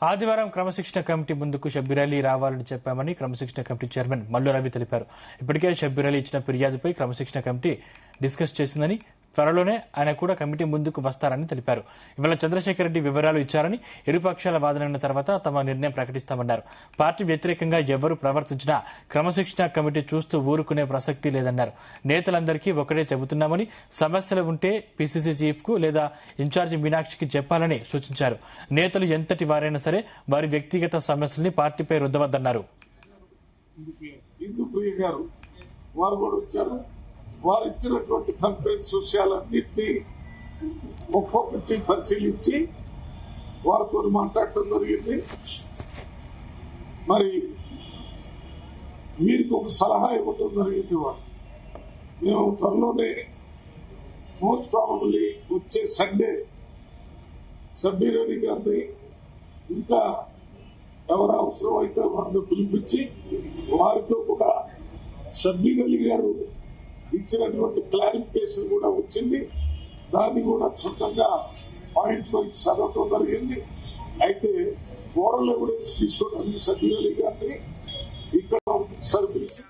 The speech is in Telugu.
ఆదివారం క్రమశిక్షణ కమిటీ ముందుకు షబ్బీర్ అలీ రావాలని చెప్పామని క్రమశిక్షణ కమిటీ చైర్మన్ మల్లు రవి తెలిపారు. ఇప్పటికే షబ్బీర్ అలీ ఇచ్చిన ఫిర్యాదుపై క్రమశిక్షణ కమిటీ డిస్కస్ చేసిందని, త్వరలోనే ఆయన కూడా కమిటీ ముందుకు వస్తారని తెలిపారు. ఇవాళ చంద్రశేఖర్ రెడ్డి వివరాలు ఇచ్చారని, ఇరుపక్షాల వాదనైన తర్వాత తమ నిర్ణయం ప్రకటిస్తామన్నారు. పార్టీ వ్యతిరేకంగా ఎవరు ప్రవర్తించినా క్రమశిక్షణ కమిటీ చూస్తూ ఊరుకునే ప్రసక్తి లేదన్నారు. నేతలందరికీ ఒకటే చెబుతున్నామని, సమస్యలు ఉంటే పీసీసీ చీఫ్ కు లేదా ఇన్ఛార్జి మీనాక్షికి చెప్పాలని సూచించారు. నేతలు ఎంతటి వారైనా సరే వారి వ్యక్తిగత సమస్యల్ని పార్టీపై రుద్దవద్దన్నారు. వారు ఇచ్చినటువంటి కంప్లైంట్స్ విషయాలన్నింటినీ ఒక్కొక్కటి పరిశీలించి వారితో మాట్లాడటం జరిగింది. మరి వీరికి ఒక సలహా ఇవ్వటం జరిగింది. వారు మేము త్వరలోనే మోస్ట్ ప్రాబబ్లీ వచ్చే సండే షబ్బీర్ అలీ గారిని ఇంకా ఎవరు అవసరం అయితే వారిని పిలిపించి వారితో కూడా షబ్బీర్ అలీ గారు ఇచ్చినటువంటి క్లారిఫికేషన్ కూడా వచ్చింది. దాన్ని కూడా సొంతంగా పాయింట్ వైజ్ చదవటం జరిగింది. అయితే మోరల్ ఎవిడెన్స్ తీసుకోవడానికి షబ్బీర్ అలీ గారిని ఇక్కడ సర్వీస్